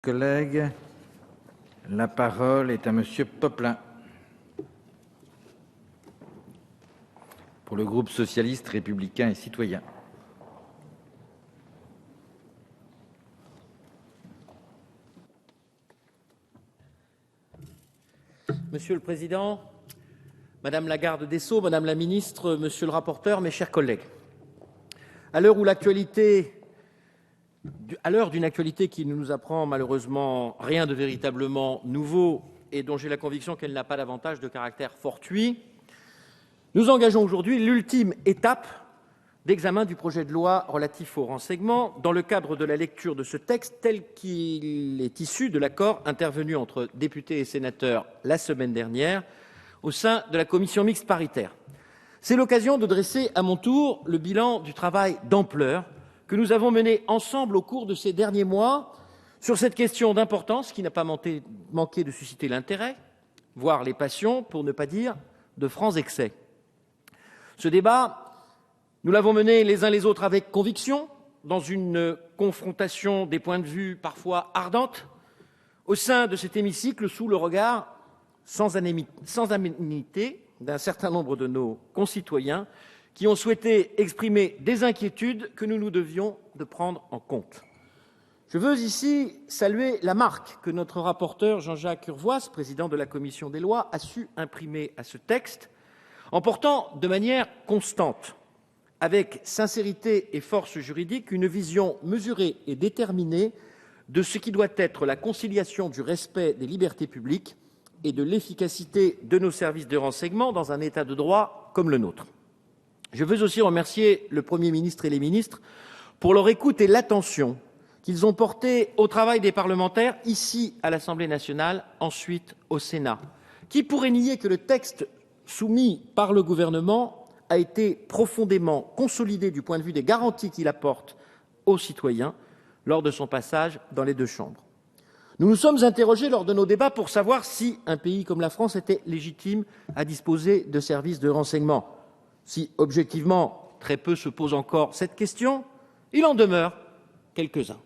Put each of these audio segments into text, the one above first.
Collègues, la parole est à Monsieur Poplin pour le groupe socialiste, républicain et citoyen. Monsieur le Président, Madame la garde des Sceaux, Madame la Ministre, Monsieur le rapporteur, mes chers collègues, à l'heure d'une actualité qui ne nous apprend malheureusement rien de véritablement nouveau et dont j'ai la conviction qu'elle n'a pas davantage de caractère fortuit, nous engageons aujourd'hui l'ultime étape d'examen du projet de loi relatif au renseignement dans le cadre de la lecture de ce texte tel qu'il est issu de l'accord intervenu entre députés et sénateurs la semaine dernière au sein de la commission mixte paritaire. C'est l'occasion de dresser à mon tour le bilan du travail d'ampleur que nous avons mené ensemble au cours de ces derniers mois sur cette question d'importance qui n'a pas manqué de susciter l'intérêt, voire les passions, pour ne pas dire de francs excès. Ce débat, nous l'avons mené les uns les autres avec conviction, dans une confrontation des points de vue parfois ardente, au sein de cet hémicycle sous le regard sans aménité d'un certain nombre de nos concitoyens qui ont souhaité exprimer des inquiétudes que nous nous devions de prendre en compte. Je veux ici saluer la marque que notre rapporteur Jean-Jacques Urvoas, président de la commission des lois, a su imprimer à ce texte en portant de manière constante, avec sincérité et force juridique, une vision mesurée et déterminée de ce qui doit être la conciliation du respect des libertés publiques et de l'efficacité de nos services de renseignement dans un État de droit comme le nôtre. Je veux aussi remercier le Premier ministre et les ministres pour leur écoute et l'attention qu'ils ont portée au travail des parlementaires, ici à l'Assemblée nationale, ensuite au Sénat. Qui pourrait nier que le texte soumis par le gouvernement a été profondément consolidé du point de vue des garanties qu'il apporte aux citoyens lors de son passage dans les deux chambres. Nous nous sommes interrogés lors de nos débats pour savoir si un pays comme la France était légitime à disposer de services de renseignement. Si, objectivement, très peu se posent encore cette question, il en demeure quelques-uns.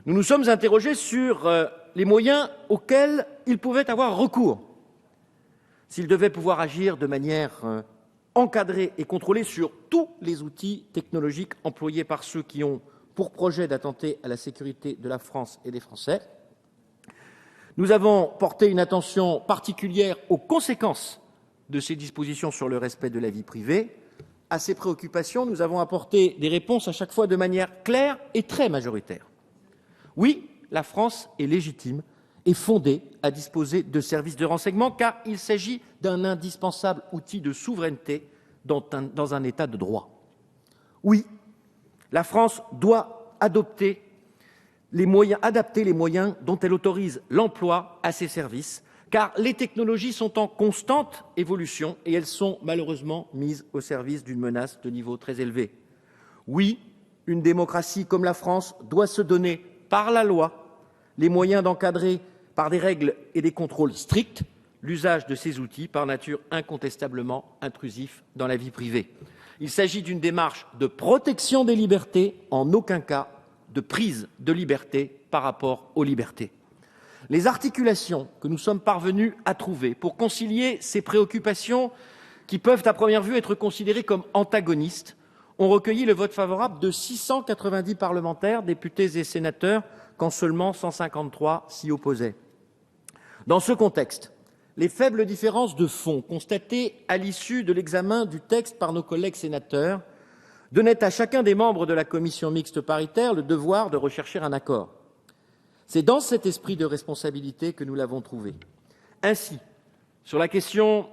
Nous nous sommes interrogés sur les moyens auxquels ils pouvaient avoir recours, s'ils devaient pouvoir agir de manière encadrée et contrôlée sur tous les outils technologiques employés par ceux qui ont pour projet d'attenter à la sécurité de la France et des Français. Nous avons porté une attention particulière aux conséquences de ces dispositions sur le respect de la vie privée. À ces préoccupations, nous avons apporté des réponses à chaque fois de manière claire et très majoritaire. Oui, la France est légitime et fondée à disposer de services de renseignement car il s'agit d'un indispensable outil de souveraineté dans un État de droit. Oui, la France doit adapter les moyens dont elle autorise l'emploi à ses services, car les technologies sont en constante évolution et elles sont malheureusement mises au service d'une menace de niveau très élevé. Oui, une démocratie comme la France doit se donner par la loi les moyens d'encadrer par des règles et des contrôles stricts l'usage de ces outils par nature incontestablement intrusifs dans la vie privée. Il s'agit d'une démarche de protection des libertés, en aucun cas de prise de liberté par rapport aux libertés. Les articulations que nous sommes parvenus à trouver pour concilier ces préoccupations qui peuvent à première vue être considérées comme antagonistes ont recueilli le vote favorable de 690 parlementaires, députés et sénateurs, quand seulement 153 s'y opposaient. Dans ce contexte, les faibles différences de fond constatées à l'issue de l'examen du texte par nos collègues sénateurs donnaient à chacun des membres de la commission mixte paritaire le devoir de rechercher un accord. C'est dans cet esprit de responsabilité que nous l'avons trouvé. Ainsi, sur la question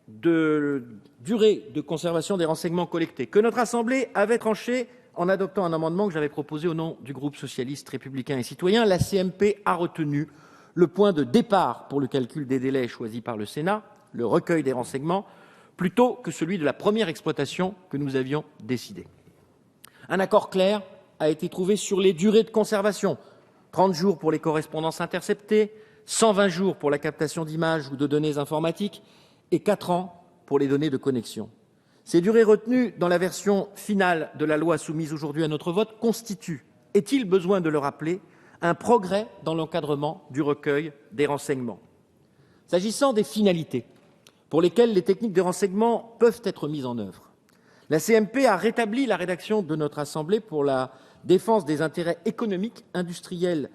de durée de conservation des renseignements collectés, que notre Assemblée avait tranché en adoptant un amendement que j'avais proposé au nom du groupe socialiste, républicain et citoyen, la CMP a retenu le point de départ pour le calcul des délais choisi par le Sénat, le recueil des renseignements, plutôt que celui de la première exploitation que nous avions décidé. Un accord clair a été trouvé sur les durées de conservation, 30 jours pour les correspondances interceptées, 120 jours pour la captation d'images ou de données informatiques et 4 ans pour les données de connexion. Ces durées retenues dans la version finale de la loi soumise aujourd'hui à notre vote constituent, est-il besoin de le rappeler, un progrès dans l'encadrement du recueil des renseignements. S'agissant des finalités pour lesquelles les techniques de renseignement peuvent être mises en œuvre, la CMP a rétabli la rédaction de notre Assemblée pour la défense des intérêts économiques, industriels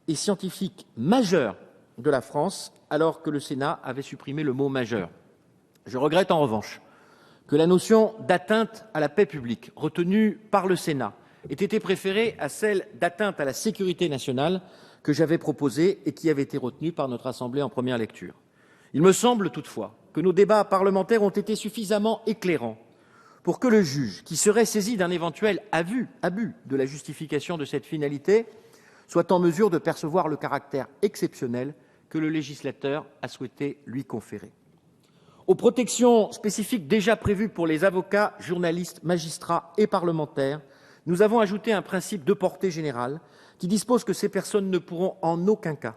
et scientifiques majeurs de la France, alors que le Sénat avait supprimé le mot « majeur ». Je regrette en revanche que la notion d'atteinte à la paix publique, retenue par le Sénat, ait été préférée à celle d'atteinte à la sécurité nationale que j'avais proposée et qui avait été retenue par notre Assemblée en première lecture. Il me semble toutefois que nos débats parlementaires ont été suffisamment éclairants pour que le juge, qui serait saisi d'un éventuel abus de la justification de cette finalité, soit en mesure de percevoir le caractère exceptionnel que le législateur a souhaité lui conférer. Aux protections spécifiques déjà prévues pour les avocats, journalistes, magistrats et parlementaires, nous avons ajouté un principe de portée générale qui dispose que ces personnes ne pourront en aucun cas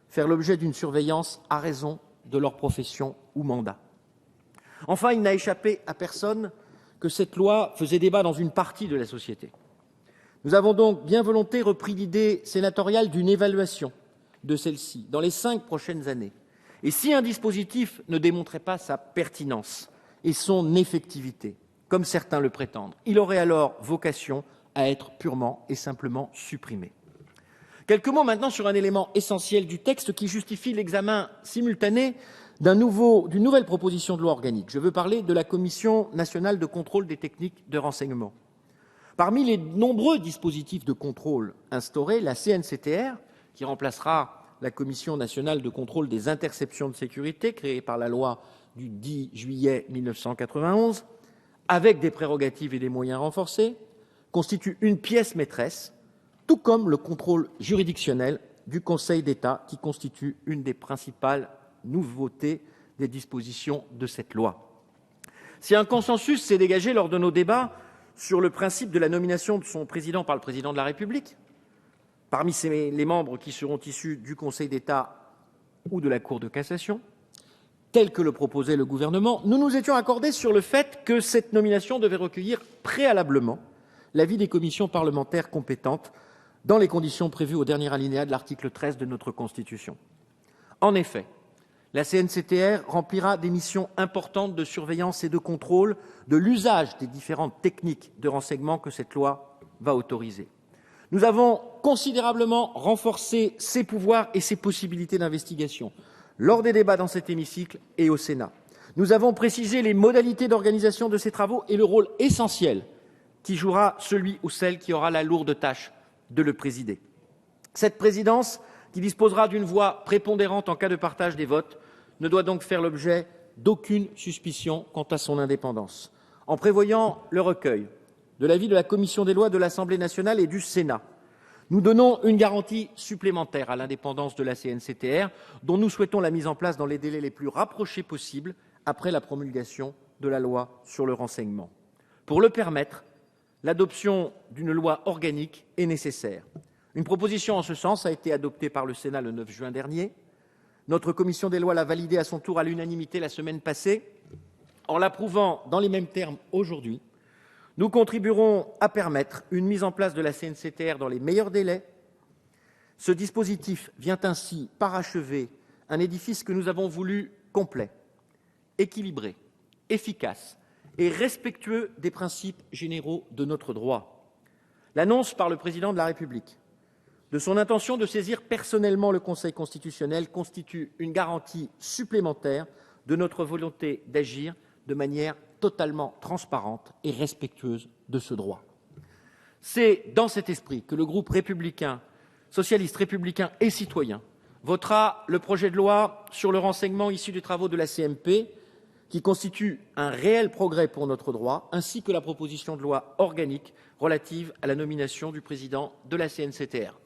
faire l'objet d'une surveillance à raison de leur profession ou mandat. Enfin, il n'a échappé à personne que cette loi faisait débat dans une partie de la société. Nous avons donc bien volontiers repris l'idée sénatoriale d'une évaluation de celle-ci dans les 5 prochaines années. Et si un dispositif ne démontrait pas sa pertinence et son effectivité, comme certains le prétendent, il aurait alors vocation à être purement et simplement supprimé. Quelques mots maintenant sur un élément essentiel du texte qui justifie l'examen simultané d'une nouvelle proposition de loi organique. Je veux parler de la Commission nationale de contrôle des techniques de renseignement. Parmi les nombreux dispositifs de contrôle instaurés, la CNCTR, qui remplacera la Commission nationale de contrôle des interceptions de sécurité, créée par la loi du 10 juillet 1991, avec des prérogatives et des moyens renforcés, constitue une pièce maîtresse, tout comme le contrôle juridictionnel du Conseil d'État, qui constitue une des principales nouveautés des dispositions de cette loi. Si un consensus s'est dégagé lors de nos débats sur le principe de la nomination de son président par le président de la République, parmi les membres qui seront issus du Conseil d'État ou de la Cour de cassation, tel que le proposait le gouvernement, nous nous étions accordés sur le fait que cette nomination devait recueillir préalablement l'avis des commissions parlementaires compétentes dans les conditions prévues au dernier alinéa de l'article 13 de notre Constitution. En effet, la CNCTR remplira des missions importantes de surveillance et de contrôle de l'usage des différentes techniques de renseignement que cette loi va autoriser. Nous avons considérablement renforcé ses pouvoirs et ses possibilités d'investigation lors des débats dans cet hémicycle et au Sénat. Nous avons précisé les modalités d'organisation de ces travaux et le rôle essentiel qui jouera celui ou celle qui aura la lourde tâche de le présider. Cette présidence, qui disposera d'une voix prépondérante en cas de partage des votes, ne doit donc faire l'objet d'aucune suspicion quant à son indépendance. En prévoyant le recueil de l'avis de la Commission des lois de l'Assemblée nationale et du Sénat, nous donnons une garantie supplémentaire à l'indépendance de la CNCTR, dont nous souhaitons la mise en place dans les délais les plus rapprochés possibles après la promulgation de la loi sur le renseignement. Pour le permettre, l'adoption d'une loi organique est nécessaire. Une proposition en ce sens a été adoptée par le Sénat le 9 juin dernier. Notre commission des lois l'a validée à son tour à l'unanimité la semaine passée. En l'approuvant dans les mêmes termes aujourd'hui, nous contribuerons à permettre une mise en place de la CNCTR dans les meilleurs délais. Ce dispositif vient ainsi parachever un édifice que nous avons voulu complet, équilibré, efficace et respectueux des principes généraux de notre droit. L'annonce par le président de la République de son intention de saisir personnellement le Conseil constitutionnel constitue une garantie supplémentaire de notre volonté d'agir de manière totalement transparente et respectueuse de ce droit. C'est dans cet esprit que le groupe républicain, socialiste, républicain et citoyen votera le projet de loi sur le renseignement issu des travaux de la CMP, qui constitue un réel progrès pour notre droit, ainsi que la proposition de loi organique relative à la nomination du président de la CNCTR.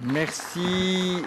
Merci.